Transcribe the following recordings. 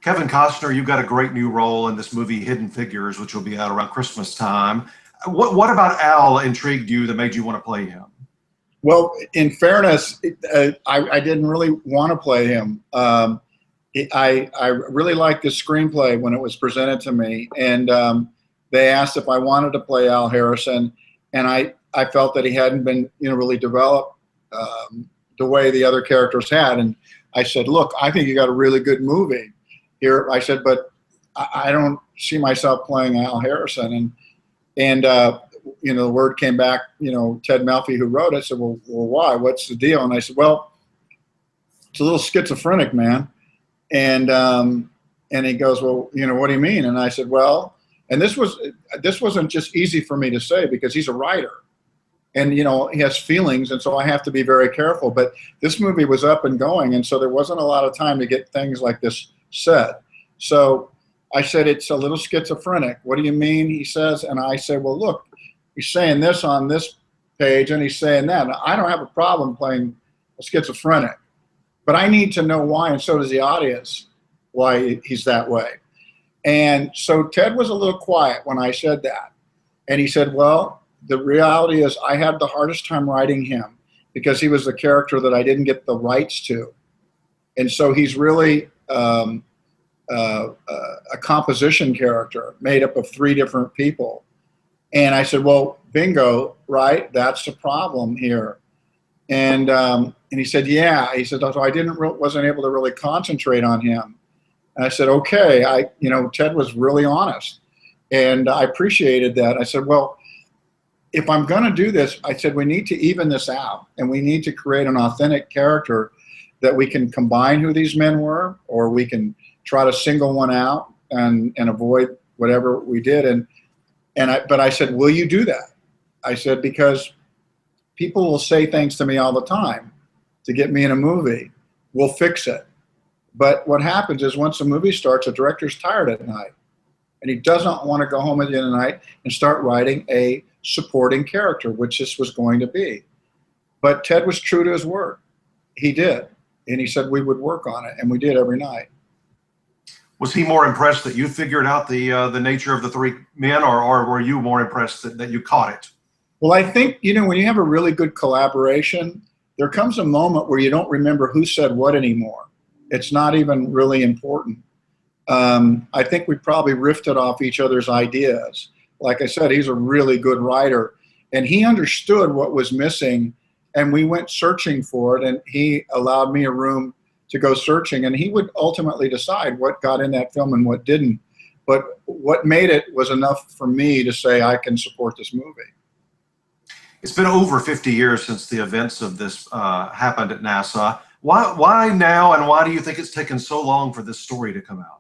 Kevin Costner, you've got a great new role in this movie, Hidden Figures, which will be out around Christmas time. What about Al intrigued you that made you want to play him? Well, in fairness, I didn't really want to play him. I really liked the screenplay when it was presented to me, and they asked if I wanted to play Al Harrison, and I felt that he hadn't been really developed the way the other characters had, and I said, look, I think you got a really good movie here. I said, but I don't see myself playing Al Harrison, and the word came back, Ted Melfi, who wrote it, said, well, why? What's the deal? And I said, well, it's a little schizophrenic, man. And he goes, well, what do you mean? And I said, well, and this wasn't just easy for me to say because he's a writer, and he has feelings, and so I have to be very careful. But this movie was up and going, and so there wasn't a lot of time to get things like this said. So I said, it's a little schizophrenic. What do you mean? He says, and I said, well, look, he's saying this on this page, and he's saying that. Now, I don't have a problem playing a schizophrenic, but I need to know why, and so does the audience, why he's that way. And so Ted was a little quiet when I said that. And he said, well, the reality is I had the hardest time writing him because he was the character that I didn't get the rights to. And so he's really a composition character made up of 3 different people. And I said, well, bingo, right? That's the problem here. And he said, yeah. He said, so I wasn't able to really concentrate on him. And I said, okay. Ted was really honest, and I appreciated that. I said, well, if I'm going to do this, I said, we need to even this out, and we need to create an authentic character that we can combine who these men were, or we can try to single one out and avoid whatever we did. But I said, will you do that? I said, because people will say things to me all the time to get me in a movie. We'll fix it. But what happens is once the movie starts, the director's tired at night, and he doesn't want to go home at the end of the night and start writing a supporting character, which this was going to be. But Ted was true to his word. He did. And he said we would work on it, and we did every night. Was he more impressed that you figured out the nature of the 3 men, or were you more impressed that you caught it? Well, I think, when you have a really good collaboration, there comes a moment where you don't remember who said what anymore. It's not even really important. I think we probably riffed off each other's ideas. Like I said, he's a really good writer, and he understood what was missing, and we went searching for it, and he allowed me a room to go searching, and he would ultimately decide what got in that film and what didn't. But what made it was enough for me to say I can support this movie. It's been over 50 years since the events of this happened at NASA. Why now, and why do you think it's taken so long for this story to come out?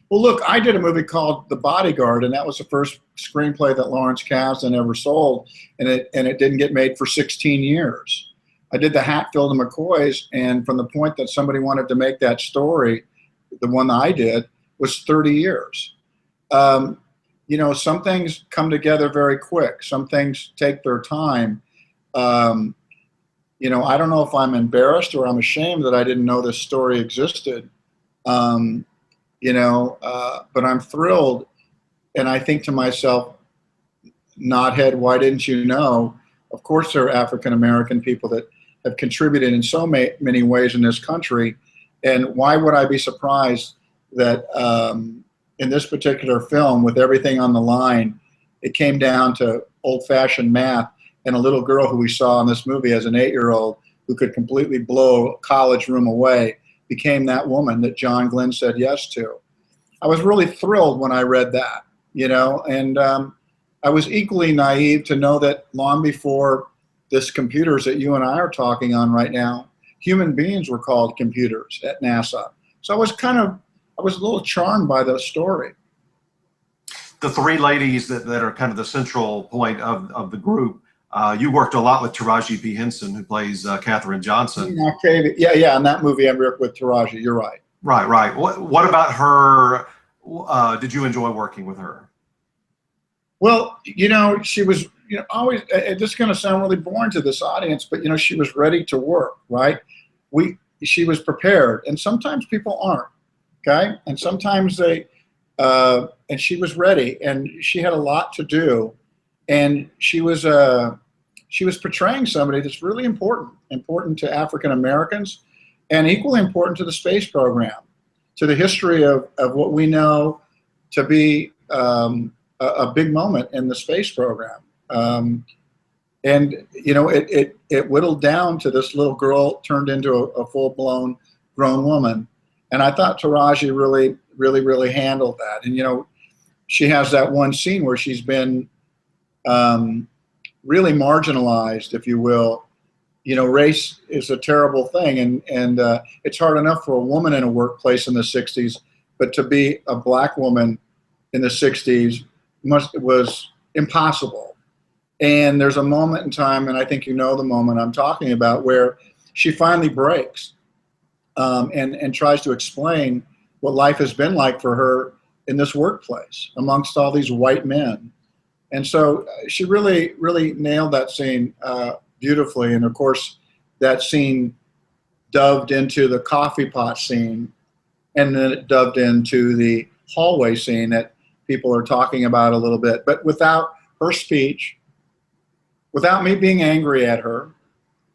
Well, look, I did a movie called The Bodyguard, and that was the first screenplay that Lawrence Kasdan ever sold, and it didn't get made for 16 years. I did The Hatfield and McCoys, and from the point that somebody wanted to make that story, the one that I did, was 30 years. Some things come together very quick. Some things take their time. I don't know if I'm embarrassed or I'm ashamed that I didn't know this story existed. But I'm thrilled, and I think to myself, knothead, why didn't you know? Of course, there are African-American people that have contributed in so many ways in this country, and why would I be surprised that in this particular film, with everything on the line, it came down to old-fashioned math, and a little girl who we saw in this movie as an 8-year-old who could completely blow a college room away became that woman that John Glenn said yes to. I was really thrilled when I read that, and I was equally naive to know that long before this computers that you and I are talking on right now, human beings were called computers at NASA. So I was a little charmed by the story. The 3 ladies that are kind of the central point of the group, you worked a lot with Taraji P. Henson, who plays Katherine Johnson. Okay. Yeah, in that movie I worked with Taraji, you're right. Right. What about her? Did you enjoy working with her? Well, she was, always, it's just going to sound really boring to this audience, but, she was ready to work, right? She was prepared, and sometimes people aren't. Okay, and sometimes and she was ready, and she had a lot to do, and she was portraying somebody that's really important to African Americans, and equally important to the space program, to the history of what we know to be a big moment in the space program. And it whittled down to this little girl turned into a full-blown grown woman. And I thought Taraji really handled that. And she has that one scene where she's been really marginalized, if you will. Race is a terrible thing, and it's hard enough for a woman in a workplace in the 60s, but to be a black woman in the 60s was impossible. And there's a moment in time, and I think the moment I'm talking about, where she finally breaks and tries to explain what life has been like for her in this workplace amongst all these white men. And so she really nailed that scene beautifully. And of course, that scene doved into the coffee pot scene, and then it doved into the hallway scene that people are talking about a little bit. But without her speech, without me being angry at her,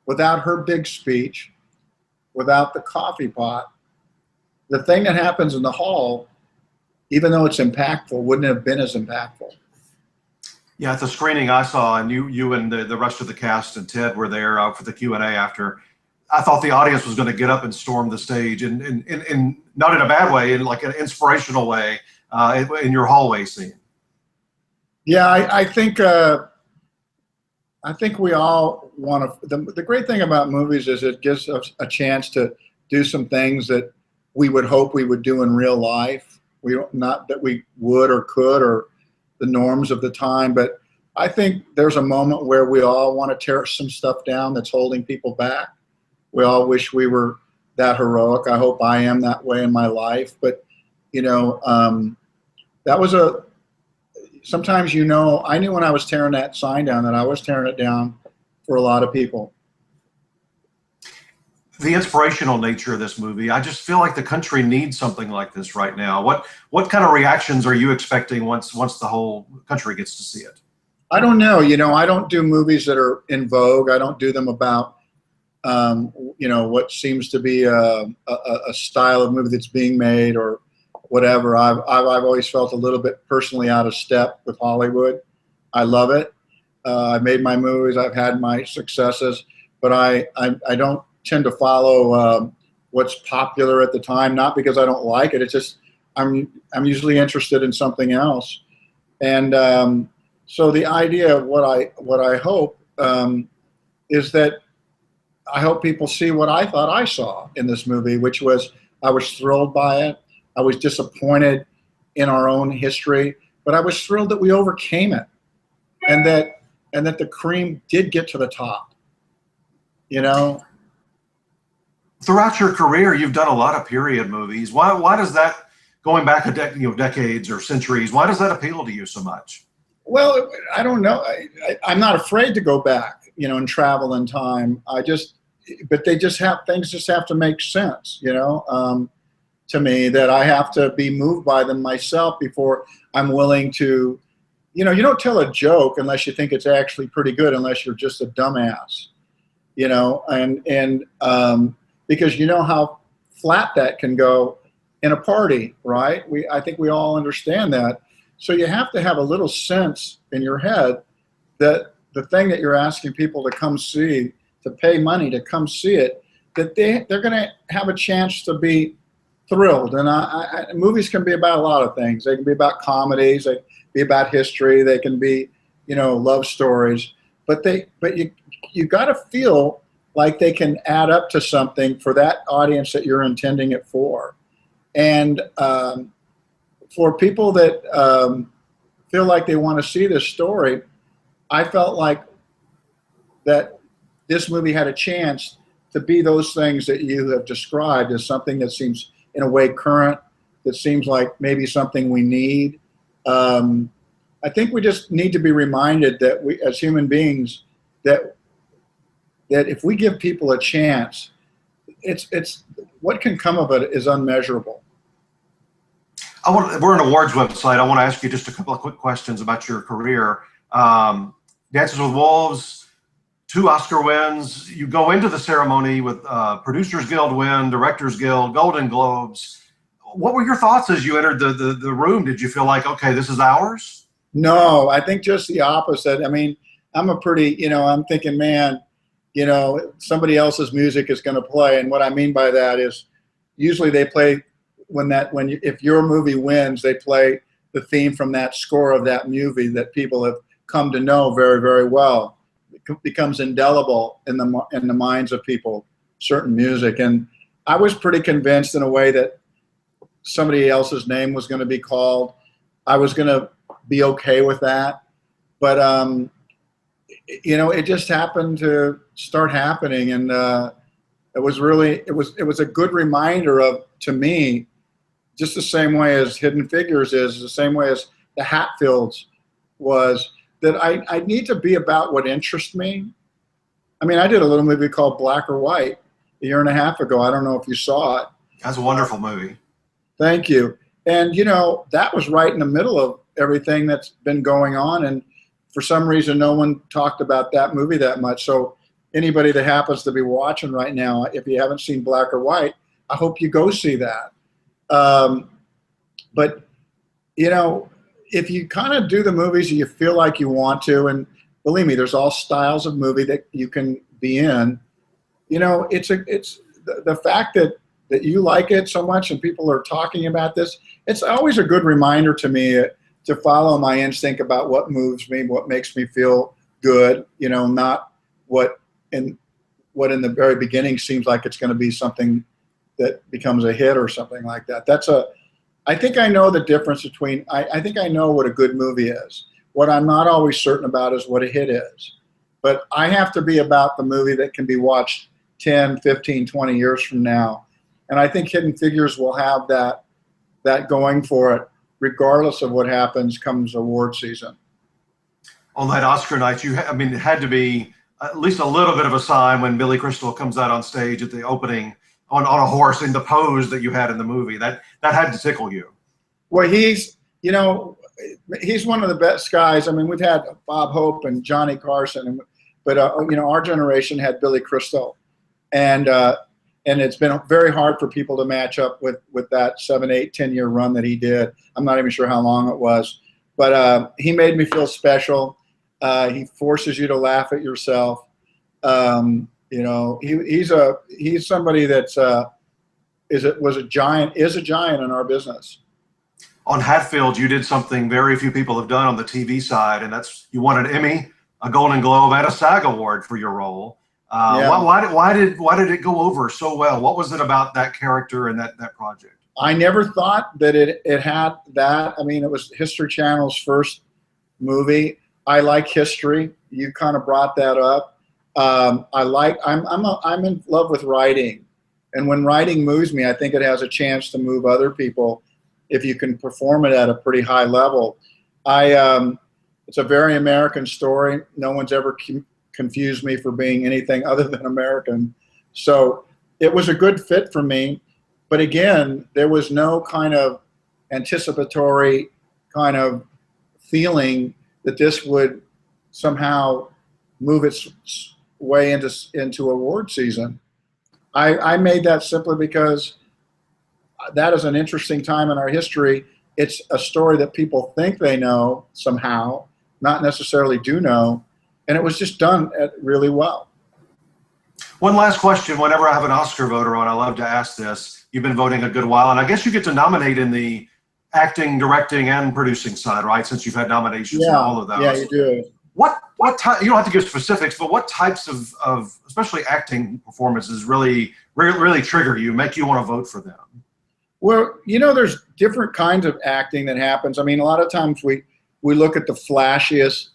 without her big speech, without the coffee pot, the thing that happens in the hall, even though it's impactful, wouldn't have been as impactful. Yeah, at the screening I saw, and you and the rest of the cast and Ted were there for the Q&A after, I thought the audience was going to get up and storm the stage, and not in a bad way, in like an inspirational way, in your hallway scene. Yeah, I think we all want to. The great thing about movies is it gives us a chance to do some things that we would hope we would do in real life. Not that we would or could, or the norms of the time, but I think there's a moment where we all want to tear some stuff down that's holding people back. We all wish we were that heroic. I hope I am that way in my life. But that was sometimes, I knew when I was tearing that sign down that I was tearing it down for a lot of people. The inspirational nature of this movie, I just feel like the country needs something like this right now. What kind of reactions are you expecting once the whole country gets to see it? I don't know. I don't do movies that are in vogue. I don't do them about what seems to be a style of movie that's being made or whatever. I've always felt a little bit personally out of step with Hollywood. I love it. I've made my movies. I've had my successes, but I don't tend to follow what's popular at the time. Not because I don't like it. It's just I'm usually interested in something else. And so the idea of what I hope is that I hope people see what I thought I saw in this movie, which was I was thrilled by it. I was disappointed in our own history, but I was thrilled that we overcame it, and that the cream did get to the top. Throughout your career, you've done a lot of period movies. Why does that, going back decades or centuries, why does that appeal to you so much? Well, I don't know. I'm not afraid to go back, and travel in time. But things just have to make sense, to me, that I have to be moved by them myself before I'm willing to, you don't tell a joke unless you think it's actually pretty good, unless you're just a dumbass, because how flat that can go in a party, right? I think we all understand that. So you have to have a little sense in your head that the thing that you're asking people to come see, to pay money to come see it, that they're going to have a chance to be thrilled. And movies can be about a lot of things. They can be about comedies. They can be about history. They can be, love stories. But you got to feel like they can add up to something for that audience that you're intending it for. And for people that feel like they want to see this story, I felt like that this movie had a chance to be those things that you have described as something that seems in a way current, that seems like maybe something we need. I think we just need to be reminded that we, as human beings, that if we give people a chance, it's what can come of it is unmeasurable. We're an awards website. I want to ask you just a couple of quick questions about your career. Dances with Wolves, 2 Oscar wins. You go into the ceremony with Producers Guild win, Directors Guild, Golden Globes. What were your thoughts as you entered the room? Did you feel like, okay, this is ours? No, I think just the opposite. I mean, I'm a pretty, I'm thinking, man, somebody else's music is going to play. And what I mean by that is usually they play if your movie wins, they play the theme from that score of that movie that people have come to know very, very well. It becomes indelible in the minds of people, certain music. And I was pretty convinced in a way that somebody else's name was going to be called. I was going to be okay with that. But, it just happened to start happening. And it was a good reminder to me, just the same way as Hidden Figures is, the same way as the Hatfields was, that I need to be about what interests me. I mean, I did a little movie called Black or White a year and a half ago. I don't know if you saw it. That's a wonderful movie. Thank you. And, that was right in the middle of everything that's been going on. And for some reason, no one talked about that movie that much. So anybody that happens to be watching right now, if you haven't seen Black or White, I hope you go see that. But, if you kind of do the movies you feel like you want to, and believe me, there's all styles of movie that you can be in, it's the fact that you like it so much and people are talking about this, it's always a good reminder to me to follow my instinct about what moves me, what makes me feel good, not what in the very beginning seems like it's going to be something that becomes a hit or something like that. I think I know the difference between, I think I know what a good movie is. What I'm not always certain about is what a hit is. But I have to be about the movie that can be watched 10, 15, 20 years from now. And I think Hidden Figures will have that going for it, regardless of what happens comes award season. On that Oscar night, it had to be at least a little bit of a sign when Billy Crystal comes out on stage at the opening on a horse in the pose that you had in the movie. That had to tickle you. Well, he's one of the best guys. I mean, we've had Bob Hope and Johnny Carson, but our generation had Billy Crystal, and it's been very hard for people to match up with that 7, 8, 10-year run that he did. I'm not even sure how long it was, but he made me feel special. He forces you to laugh at yourself. He's somebody that is a giant in our business. On Hatfield, you did something very few people have done on the TV side, and that's you won an Emmy, a Golden Globe, and a SAG award for your role. Why did it go over so well? What was it about that character and that project? I never thought that it had that. I mean, it was History Channel's first movie. I like history. You kind of brought that up. I'm in love with writing, and when writing moves me, I think it has a chance to move other people if you can perform it at a pretty high level. It's a very American story. No one's ever confused me for being anything other than American, so it was a good fit for me. But again, there was no kind of anticipatory kind of feeling that this would somehow move its way into award season. I made that simply because that is an interesting time in our history. It's a story that people think they know somehow, not necessarily do know, and it was just done really well. One last question. Whenever I have an Oscar voter on, I love to ask this. You've been voting a good while, and I guess you get to nominate in the acting, directing, and producing side, right? Since you've had nominations in all of those. Yeah, you do. What type? You don't have to give specifics, but what types of especially acting performances really trigger you, make you want to vote for them? Well, there's different kinds of acting that happens. I mean, a lot of times we look at the flashiest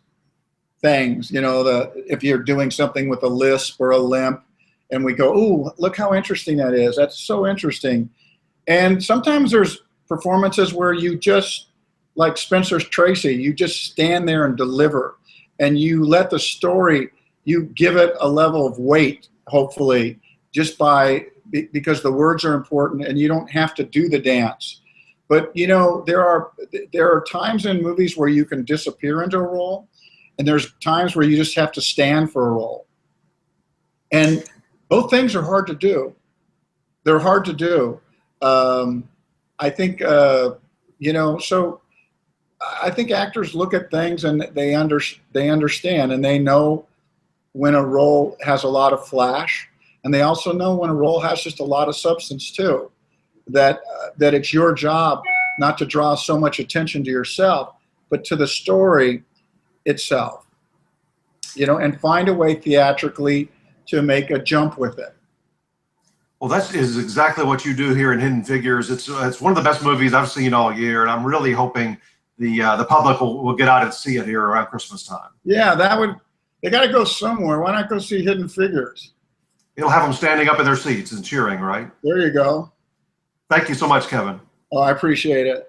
things. If you're doing something with a lisp or a limp, and we go, "Ooh, look how interesting that is. That's so interesting." And sometimes there's performances where you just, like Spencer Tracy, you just stand there and deliver, and you let the story, you give it a level of weight, hopefully, just because the words are important and you don't have to do the dance. But you know, there are times in movies where you can disappear into a role, and there's times where you just have to stand for a role. And both things are hard to do. They're hard to do. I think you know, so I think actors look at things and they understand, and they know when a role has a lot of flash, and they also know when a role has just a lot of substance too. That it's your job not to draw so much attention to yourself, but to the story itself. You know, and find a way theatrically to make a jump with it. Well, that is exactly what you do here in Hidden Figures. It's one of the best movies I've seen all year, and I'm really hoping the public will get out and see it here around Christmas time. Yeah, they got to go somewhere. Why not go see Hidden Figures? It'll have them standing up in their seats and cheering, right? There you go. Thank you so much, Kevin. Oh, I appreciate it.